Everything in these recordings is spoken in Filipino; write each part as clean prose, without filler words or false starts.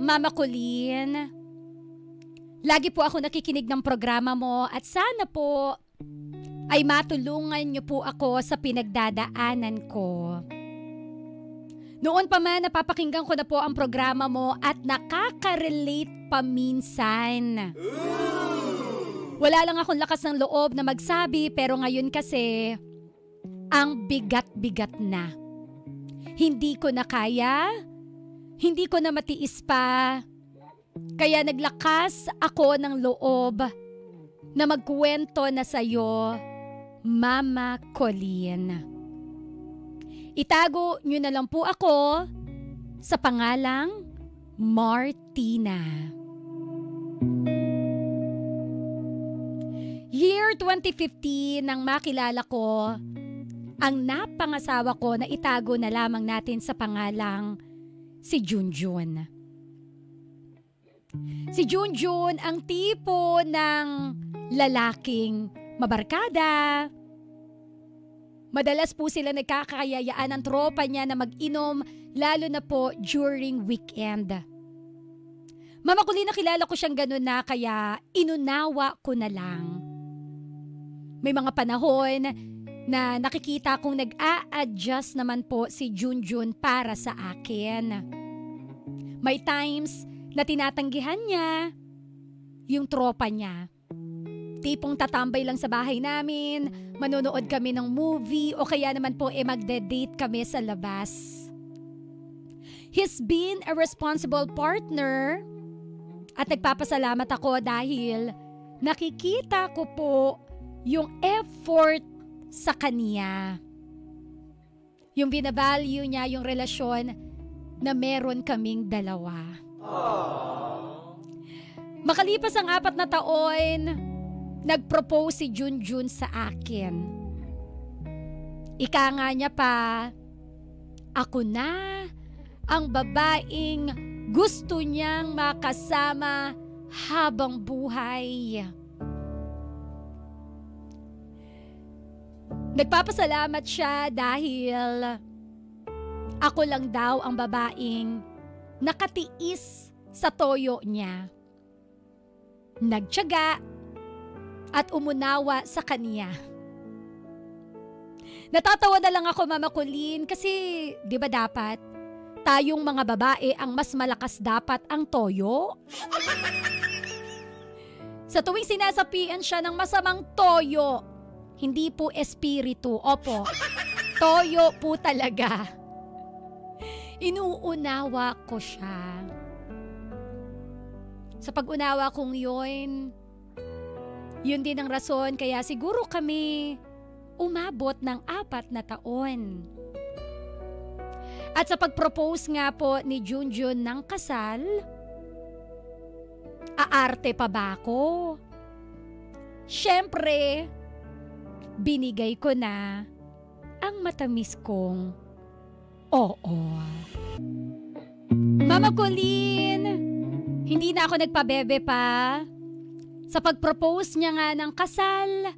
Mama Colleen, lagi po ako nakikinig ng programa mo at sana po ay matulungan niyo po ako sa pinagdadaanan ko. Noon pa man napapakinggan ko na po ang programa mo at nakaka-relate pa minsan. Wala lang akong lakas ng loob na magsabi pero ngayon kasi ang bigat-bigat na. Hindi ko na kaya, hindi ko na matiis pa. Kaya naglakas ako ng loob na magkwento na sa'yo, Mama Colleen. Itago nyo na lang po ako sa pangalang Martina. Year 2015 nang makilala ko ang napangasawa ko na itago na lamang natin sa pangalang si Junjun. Si Junjun ang tipo ng lalaking mabarkada. Madalas po sila nagkakayayaan ng tropa niya na mag-inom, lalo na po during weekend. Mama Colleen, nakilala ko siyang ganun na kaya inunawa ko na lang. May mga panahon na nakikita kong nag-a-adjust naman po si Junjun para sa akin. May times na tinatanggihan niya yung tropa niya. Tipong tatambay lang sa bahay namin, manonood kami ng movie o kaya naman po magde-date kami sa labas. He's been a responsible partner at nagpapasalamat ako dahil nakikita ko po yung effort sa kanya. Yung binavalue niya yung relasyon na meron kaming dalawa. Makalipas ang 4 na taon, nag-propose si Junjun sa akin. Ika nga niya pa, ako na ang babaeng gusto niyang makasama habang buhay. Nagpapasalamat siya dahil ako lang daw ang babaeng nakatiis sa toyo niya. Nagtiyaga at umunawa sa kanya. Natatawa na lang ako, Mama Colleen, kasi di ba dapat tayong mga babae ang mas malakas dapat ang toyo? Sa tuwing sinasapian siya ng masamang toyo, hindi po espiritu, opo, toyo po talaga. Inuunawa ko siya. Sa pag-unawa kong yun din ang rason kaya siguro kami umabot ng 4 na taon. At sa pag-propose nga po ni Junjun ng kasal, aarte pa ba ako? Siyempre, binigay ko na ang matamis kong oo. Mama Colleen, hindi na ako nagpabebe pa. Sa pag-propose niya nga ng kasal,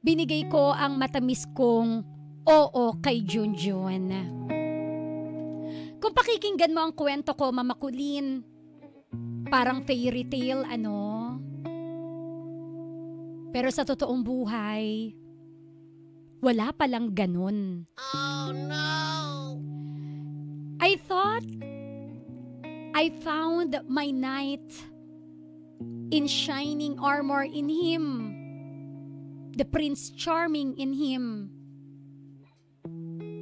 binigay ko ang matamis kong oo kay Junjun. Kung pakikinggan mo ang kwento ko, Mama Colleen, parang fairy tale, ano? Pero sa totoong buhay, wala palang ganun. Oh no! I thought I found my knight in shining armor in him, the Prince Charming in him.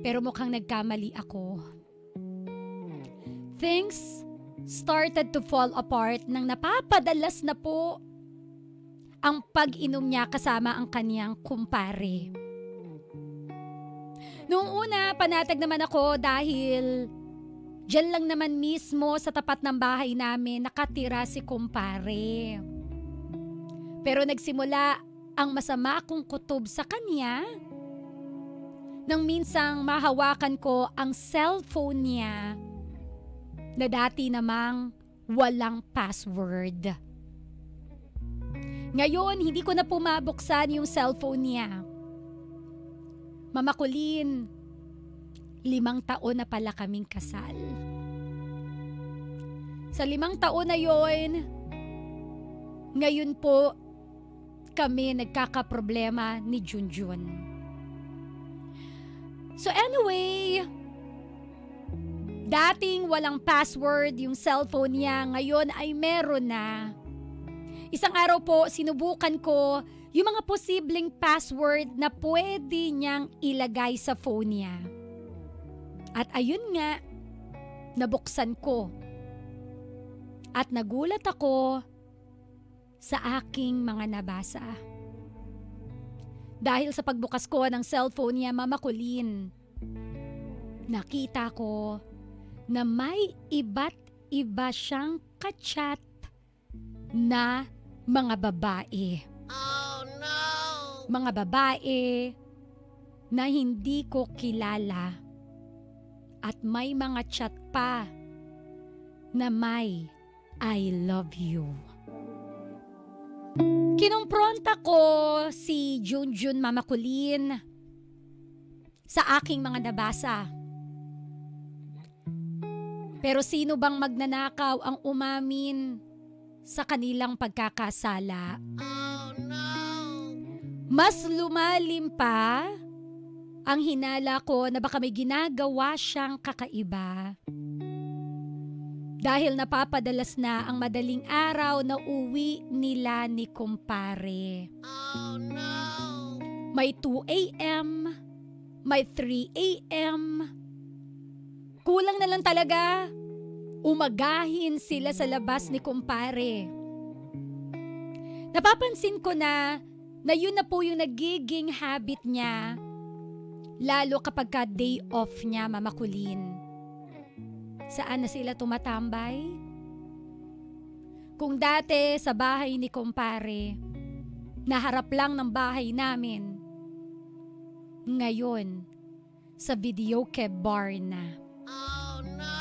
Pero mukhang nagkamali ako. Things started to fall apart nang napapadalas na po ang pag-inom niya kasama ang kaniyang kumpare. Noong una, panatag naman ako dahil diyan lang naman mismo sa tapat ng bahay namin nakatira si kumpare. Pero nagsimula ang masama kong kutob sa kanya nang minsang mahawakan ko ang cellphone niya na dati namang walang password. Ngayon, hindi ko na po mabuksan yung cellphone niya. Mama Colleen, 5 taon na pala kaming kasal. Sa 5 taon na yon, ngayon po kami nagkakaproblema ni Junjun. So anyway, dating walang password yung cellphone niya, ngayon ay meron na. Isang araw po, sinubukan ko yung mga posibleng password na pwede niyang ilagay sa phone niya. At ayun nga, nabuksan ko. At nagulat ako sa aking mga nabasa. Dahil sa pagbukas ko ng cellphone niya, Mama Colleen, nakita ko na may iba't iba siyang kachat na mga babae. Oh no! Mga babae na hindi ko kilala. At may mga chat pa na may I love you. Kinumpronta ko si Junjun, Mama Colleen, sa aking mga nabasa. Pero sino bang magnanakaw ang umamin sa kanilang pagkakasala? Oh no! Mas lumalim pa ang hinala ko na baka may ginagawa siyang kakaiba. Dahil napapadalas na ang madaling araw na uwi nila ni kumpare. Oh no! May 2 a.m., may 3 a.m. Kulang na lang talaga. Umagahin sila sa labas ni kumpare. Napapansin ko na yun na po yung nagiging habit niya. Lalo kapag ka day off niya, Mama Colleen. Saan na sila tumatambay? Kung dati sa bahay ni kumpare, naharap lang ng bahay namin. Ngayon, sa videoke bar na. Oh no!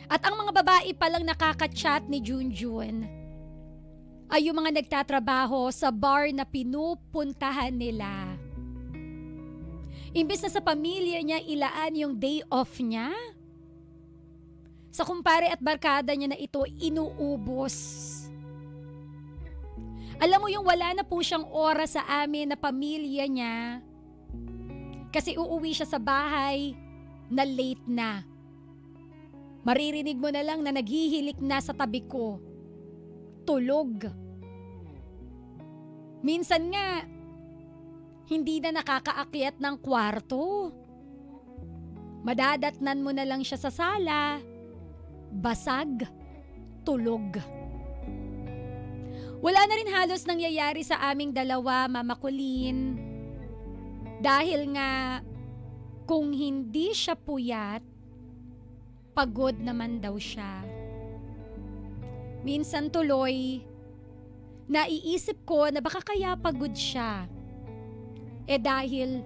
At ang mga babae palang nakaka-chat ni Junjun ay yung mga nagtatrabaho sa bar na pinupuntahan nila. Imbes na sa pamilya niya ilaan yung day off niya, sa kumpare at barkada niya na ito inuubos. Alam mo yung wala na po siyang oras sa amin na pamilya niya kasi uuwi siya sa bahay na late na. Maririnig mo na lang na naghihilik na sa tabi ko. Tulog. Minsan nga, hindi na nakakaakyat ng kwarto. Madadatnan mo na lang siya sa sala. Basag, tulog. Wala na rin halos nangyayari sa aming dalawa, Mama Colleen. Dahil nga, kung hindi siya puyat, pagod naman daw siya. Minsan tuloy, naiisip ko na baka kaya pagod siya. Dahil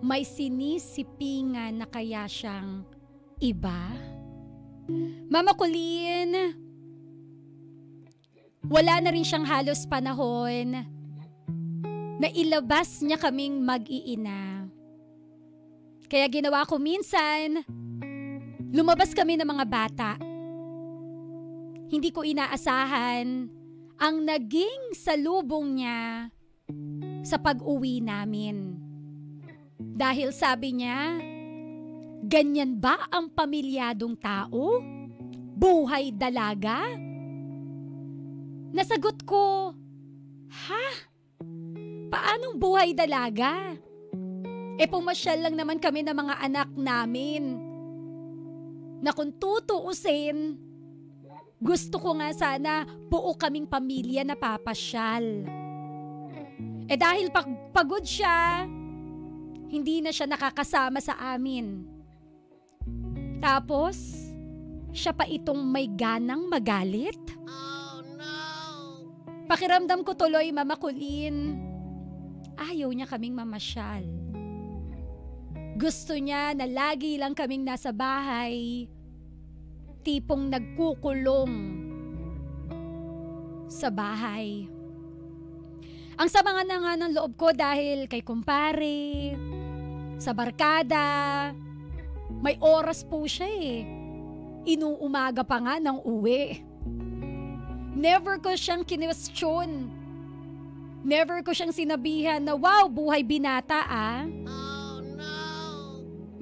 may sinisipingan na kaya siyang iba. Mama Colleen, wala na rin siyang halos panahon na ilabas niya kaming mag-iina. Kaya ginawa ko minsan, lumabas kami ng mga bata. Hindi ko inaasahan ang naging salubong niya sa pag-uwi namin. Dahil sabi niya, ganyan ba ang pamilyadong tao? Buhay dalaga? Nasagot ko, ha? Paanong buhay dalaga? Pumasyal lang naman kami ng mga anak namin. Na kung tutuusin, gusto ko nga sana buo kaming pamilya na papasyal. Dahil pagod siya, hindi na siya nakakasama sa amin. Tapos, siya pa itong may ganang magalit? Oh no! Pakiramdam ko tuloy, Mama Colleen, ayaw niya kaming mamasyal. Gusto niya na lagi lang kaming nasa bahay, tipong nagkukulong sa bahay. Ang sama nga ng loob ko dahil kay kumpare, sa barkada, may oras po siya Inuumaga pa nga ng uwi. Never ko siyang kinwestiyon. Never ko siyang sinabihan na, wow, buhay binata Oh no!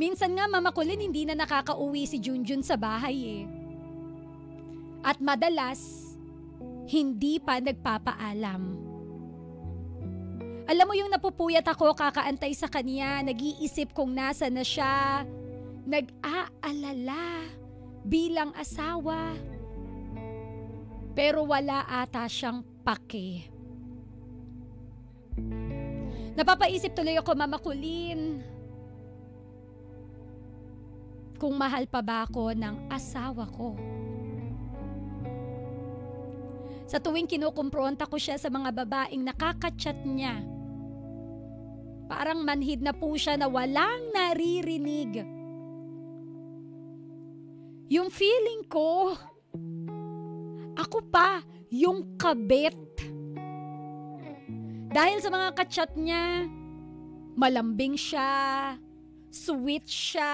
Minsan nga Mama Colleen, hindi na nakakauwi si Junjun sa bahay At madalas, hindi pa nagpapaalam. Alam mo yung napupuyat ako kakaantay sa kanya, nag-iisip kung nasa na siya, nag-aalala bilang asawa. Pero wala ata siyang pake. Napapaisip tuloy ako, Mama Colleen, kung mahal pa ba ako ng asawa ko. Sa tuwing kinukumpronta ko siya sa mga babaeng nakaka-chat niya, parang manhid na po siya na walang naririnig. Yung feeling ko, ako pa yung kabit. Dahil sa mga ka-chat niya, malambing siya, sweet siya,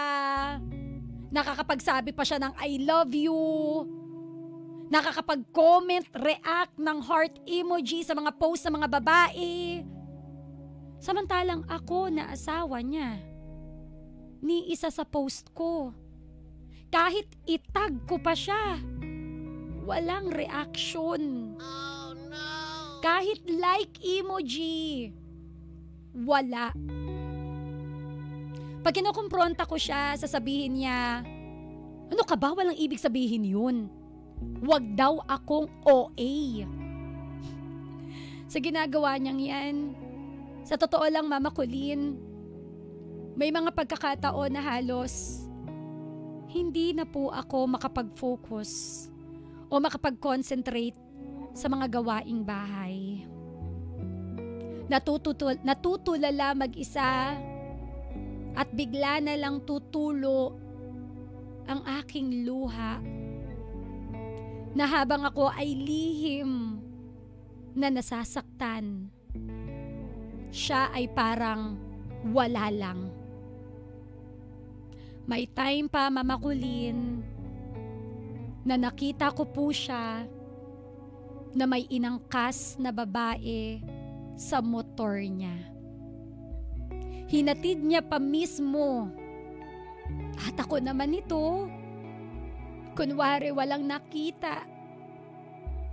nakakapagsabi pa siya ng I love you, nakakapag-comment, react ng heart emoji sa mga post ng mga babae. Samantalang ako na asawa niya, ni isa sa post ko, kahit itag ko pa siya, walang reaction. Oh no! Kahit like emoji, wala. Pag kinukumpronta ko siya, sasabihin niya, ano ka ba? Walang ibig sabihin yun. Wag daw akong OA. Sa ginagawa niyang yan, sa totoo lang Mama Colleen, may mga pagkakataon na halos hindi na po ako makapag-focus o makapag-concentrate sa mga gawaing bahay. Natutulala mag-isa at bigla na lang tutulo ang aking luha na habang ako ay lihim na nasasaktan, siya ay parang wala lang. May time pa, Mama Colleen, na nakita ko po siya na may inangkas na babae sa motor niya. Hinatid niya pa mismo. At ako naman ito, kunwari walang nakita.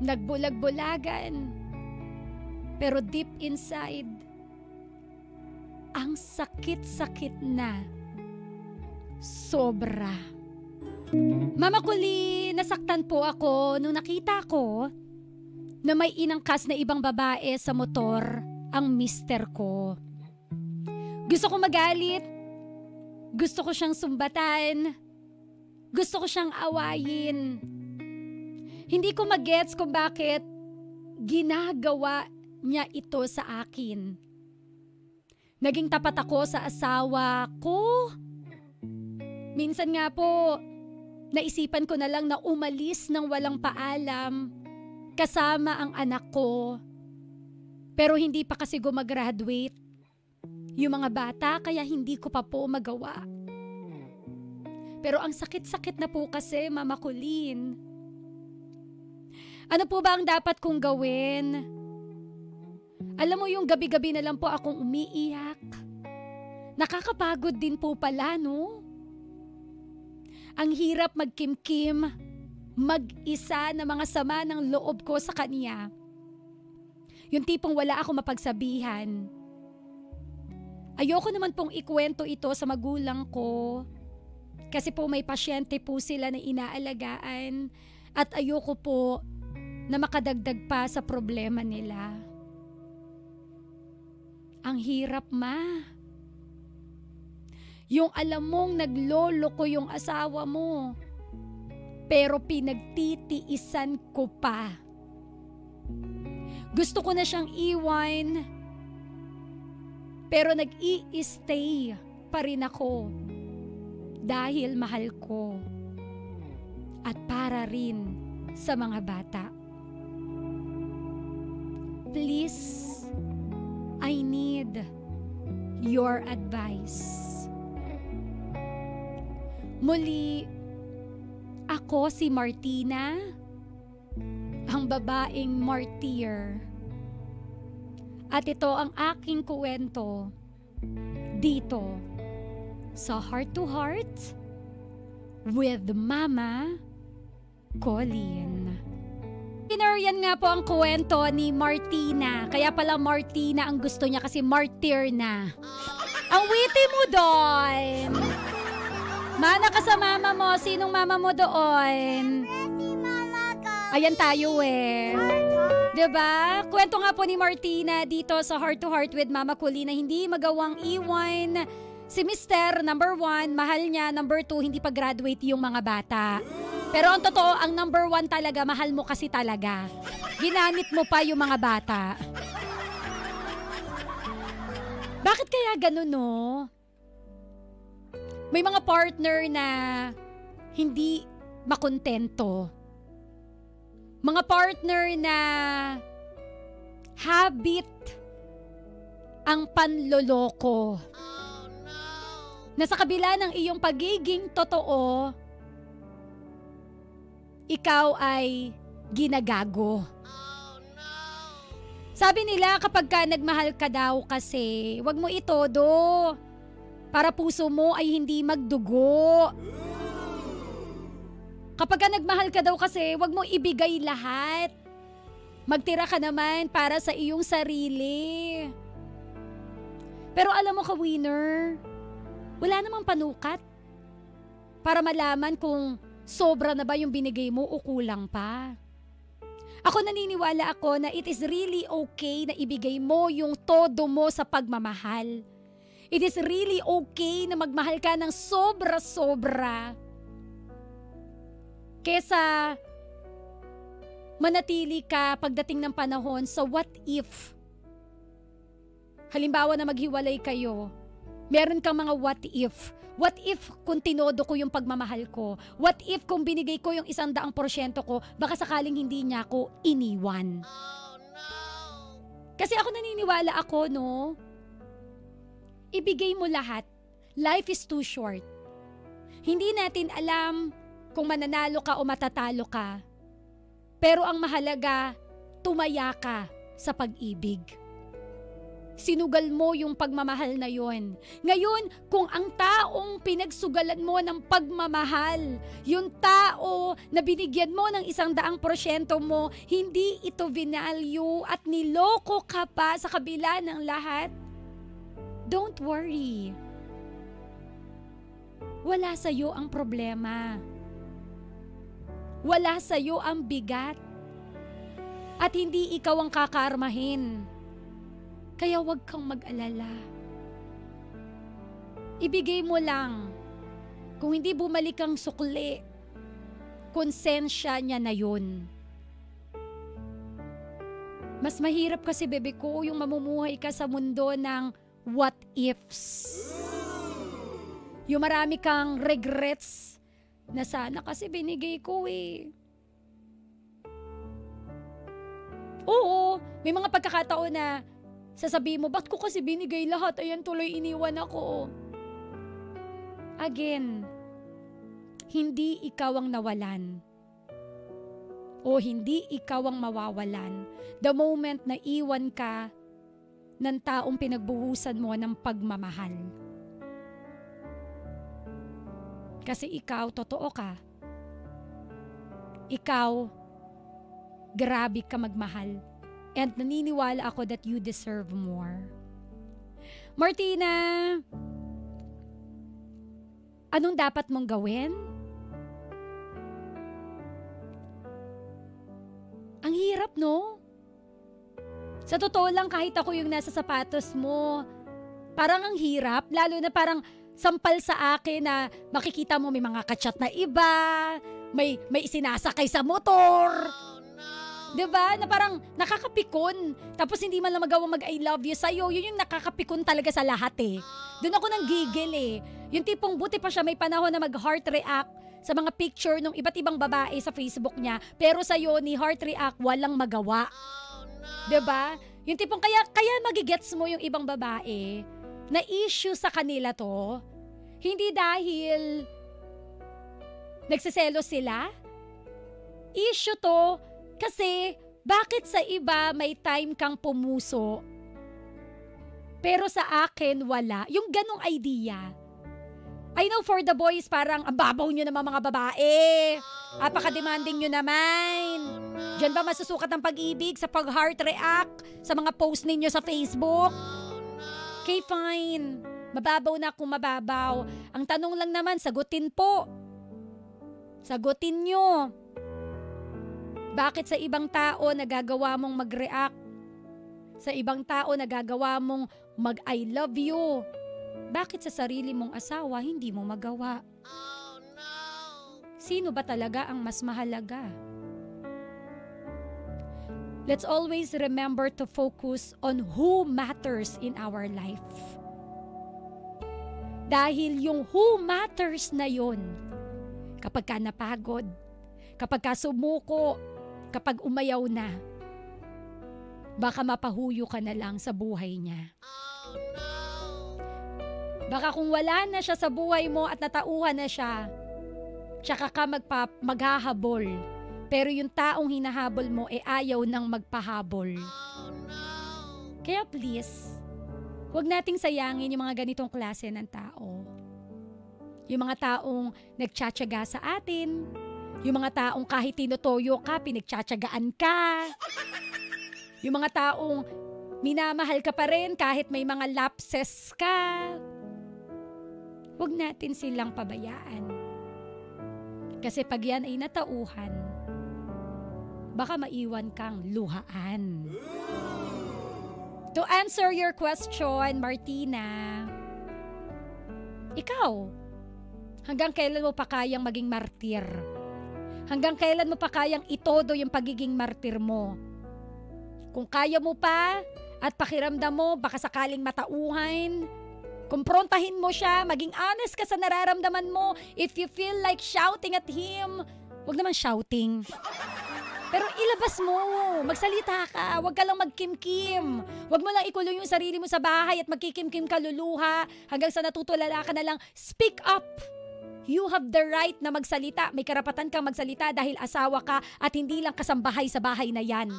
Nagbulag-bulagan. Pero deep inside, ang sakit-sakit na. Sobra. Mama Colleen, nasaktan po ako nung nakita ko na may inangkas na ibang babae sa motor ang mister ko. Gusto ko magalit. Gusto ko siyang sumbatan. Gusto ko siyang awayin. Hindi ko magets kung bakit ginagawa niya ito sa akin. Naging tapat ako sa asawa ko. Minsan nga po, naisipan ko na lang na umalis ng walang paalam kasama ang anak ko. Pero hindi pa kasi gumagraduate yung mga bata, kaya hindi ko pa po magawa. Pero ang sakit-sakit na po kasi, Mama Colleen. Ano po ba ang dapat kong gawin? Alam mo yung gabi-gabi na lang po akong umiiyak. Nakakapagod din po pala, no? Ang hirap magkimkim, mag-isa na mga sama ng loob ko sa kanya. Yung tipong wala ako mapagsabihan. Ayoko naman pong ikwento ito sa magulang ko. Kasi po may pasyente po sila na inaalagaan at ayoko po na makadagdag pa sa problema nila. Ang hirap, Ma. Yung alam mong naglolo ko yung asawa mo, pero pinagtitiisan ko pa. Gusto ko na siyang iwan, pero nag-i-stay pa rin ako dahil mahal ko at para rin sa mga bata. Please, I need your advice. Muli, ako Ako si Martina, ang babaeng martyr. At ito ang aking kwento dito sa Heart to Heart with Mama Colleen. Yan nga po ang kwento ni Martina. Kaya pala Martina ang gusto niya kasi martyr na. Ang witty mo doon. Mana ka sa mama mo. Sinong mama mo doon? Ayan tayo eh. Diba? Kwento nga po ni Martina dito sa Heart to Heart with Mama Colleen na hindi magawang iwan si Mr. number 1, mahal niya. Number 2, hindi pa graduate yung mga bata. Pero ang totoo, ang number 1 talaga, mahal mo kasi talaga. Ginamit mo pa yung mga bata. Bakit kaya ganun, no? May mga partner na hindi makontento. Mga partner na habit ang panloloko. Na sa kabila ng iyong pagiging totoo, ikaw ay ginagago. Sabi nila kapag ka nagmahal ka daw kasi, wag mo itodo para puso mo ay hindi magdugo. Kapag ka nagmahal ka daw kasi, wag mo ibigay lahat. Magtira ka naman para sa iyong sarili. Pero alam mo ka, winner, wala namang panukat para malaman kung sobra na ba yung binigay mo o kulang pa. Ako naniniwala ako na it is really okay na ibigay mo yung todo mo sa pagmamahal. It is really okay na magmahal ka ng sobra-sobra kesa manatili ka pagdating ng panahon sa what if. Halimbawa na maghiwalay kayo, meron kang mga what if. What if kung tinodo ko yung pagmamahal ko? What if kung binigay ko yung 100% ko, baka sakaling hindi niya ako iniwan? Kasi ako naniniwala ako, no? Ibigay mo lahat. Life is too short. Hindi natin alam kung mananalo ka o matatalo ka. Pero ang mahalaga, tumaya ka sa pag-ibig. Sinugal mo yung pagmamahal na yon. Ngayon, kung ang taong pinagsugalan mo ng pagmamahal, yung tao na binigyan mo ng 100% mo, hindi ito vinalue at niloko ka pa sa kabila ng lahat, don't worry. Wala sa'yo ang problema. Wala sa'yo ang bigat. At hindi ikaw ang kakarmahin. Kaya wag kang mag-alala. Ibigay mo lang. Kung hindi bumalik ang sukli, konsensya niya na yun. Mas mahirap kasi, bebe ko, yung mamumuhay ka sa mundo ng what ifs. Yung marami kang regrets na sana kasi binigay ko eh. Oo, may mga pagkakataon na sasabihin mo, ba't ko kasi binigay lahat? Ayan, tuloy iniwan ako. Again, hindi ikaw ang nawalan. O hindi ikaw ang mawawalan. The moment na iwan ka ng taong pinagbuhusan mo ng pagmamahal. Kasi ikaw, totoo ka. Ikaw, grabe ka magmahal. And naniniwala ako that you deserve more. Martina, anong dapat mong gawin? Ang hirap, no? Sa totoo lang, kahit ako yung nasa sapatos mo, parang ang hirap, lalo na parang sampal sa akin na makikita mo may mga kachat na iba, may sinasakay sa motor. Diba? Na parang nakakapikon. Tapos hindi man lang magawang mag-I love you sa'yo. Yun yung nakakapikon talaga sa lahat eh. Doon ako nang gigil eh. Yung tipong buti pa siya may panahon na mag-heart react sa mga picture ng iba't ibang babae sa Facebook niya. Pero sa'yo ni heart react, walang magawa. Diba? Yung tipong kaya magigets mo yung ibang babae na issue sa kanila to. Hindi dahil Nagsiselos sila? Issue to kasi bakit sa iba may time kang pumuso pero sa akin wala? Yung ganong idea. I know for the boys parang ang babaw nyo naman mga babae. Apaka-demanding nyo naman. Diyan ba masusukat ang pag-ibig sa pag-heart react sa mga post ninyo sa Facebook? Okay, fine. Mababaw na kung mababaw. Ang tanong lang naman, sagutin po. Sagutin nyo. Bakit sa ibang tao nagagawa mong mag-react? Sa ibang tao nagagawa mong mag-I love you? Bakit sa sarili mong asawa hindi mo magawa? Sino ba talaga ang mas mahalaga? Let's always remember to focus on who matters in our life. Dahil yung who matters na yun, kapag ka napagod, kapag ka sumuko, kapag umayaw na, baka mapahuyo ka na lang sa buhay niya. Baka kung wala na siya sa buhay mo at natauhan na siya, tsaka ka maghahabol. Pero yung taong hinahabol mo ayaw nang magpahabol. Kaya please, huwag nating sayangin yung mga ganitong klase ng tao. Yung mga taong nagtsatsaga sa atin, yung mga taong kahit tinutoyo ka, pinagtsatsagaan ka. Yung mga taong minamahal ka pa rin kahit may mga lapses ka. Huwag natin silang pabayaan. Kasi pag yan ay natauhan, baka maiwan kang luhaan. To answer your question, Martina, ikaw, hanggang kailan mo pa kayang maging martir? Hanggang kailan mo pa kayang itodo yung pagiging martir mo? Kung kaya mo pa at pakiramdam mo baka sakaling matauhan, kumprontahin mo siya, maging honest ka sa nararamdaman mo. If you feel like shouting at him, wag naman shouting. Pero ilabas mo, magsalita ka, wag ka lang magkimkim. Wag mo lang ikulong yung sarili mo sa bahay at magkikimkim ka luluha hanggang sa natutulala ka na lang. Speak up! You have the right na magsalita. May karapatan kang magsalita dahil asawa ka at hindi lang kasambahay sa bahay na yan.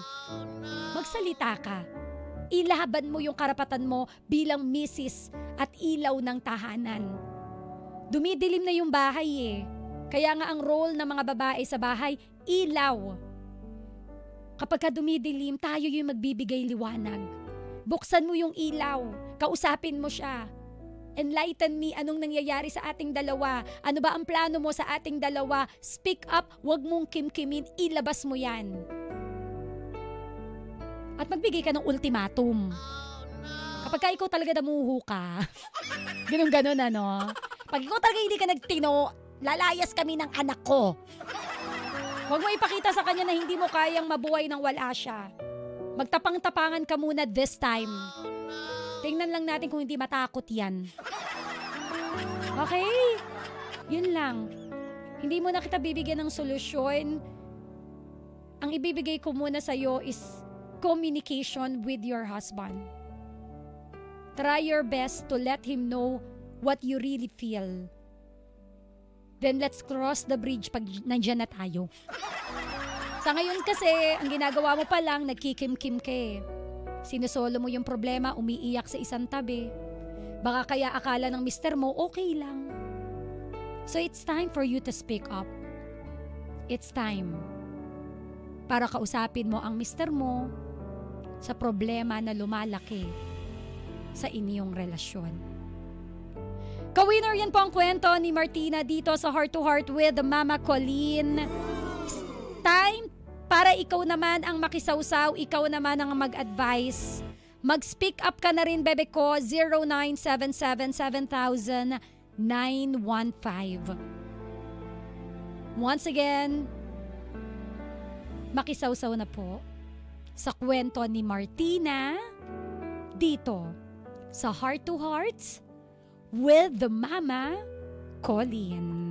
Magsalita ka. Ilaban mo yung karapatan mo bilang misis at ilaw ng tahanan. Dumidilim na yung bahay eh. Kaya nga ang role ng mga babae sa bahay, ilaw. Kapag ka dumidilim, tayo yung magbibigay liwanag. Buksan mo yung ilaw. Kausapin mo siya. Enlighten me, anong nangyayari sa ating dalawa? Ano ba ang plano mo sa ating dalawa? Speak up, wag mong kimkimin, ilabas mo yan. At magbigay ka ng ultimatum. Kapag ka ikaw talaga damuho ka, ganun ano. Pag ikaw talaga hindi ka nagtino, lalayas kami ng anak ko. Huwag mo ipakita sa kanya na hindi mo kayang mabuhay nang wala siya. Magtapang-tapangan ka muna this time. Tingnan lang natin kung hindi matakot yan. Okay? Yun lang. Hindi mo na kita bibigyan ng solusyon. Ang ibibigay ko muna sa'yo is communication with your husband. Try your best to let him know what you really feel. Then let's cross the bridge pag nandyan na tayo. Sa ngayon kasi, ang ginagawa mo pa lang, nagkikimkim ka eh. Sinusolo mo yung problema, umiiyak sa isang tabi. Baka kaya akala ng mister mo, okay lang. So it's time for you to speak up. It's time para kausapin mo ang mister mo sa problema na lumalaki sa inyong relasyon. Ka-winner, yan po ang kwento ni Martina dito sa Heart to Heart with Mama Colleen. Time para ikaw naman ang makisawsaw, ikaw naman ang mag-advise. Mag-speak up ka na rin, bebe ko, 0977-7000-915. Once again, makisawsaw na po sa kwento ni Martina dito sa Heart to Hearts with the Mama Colleen.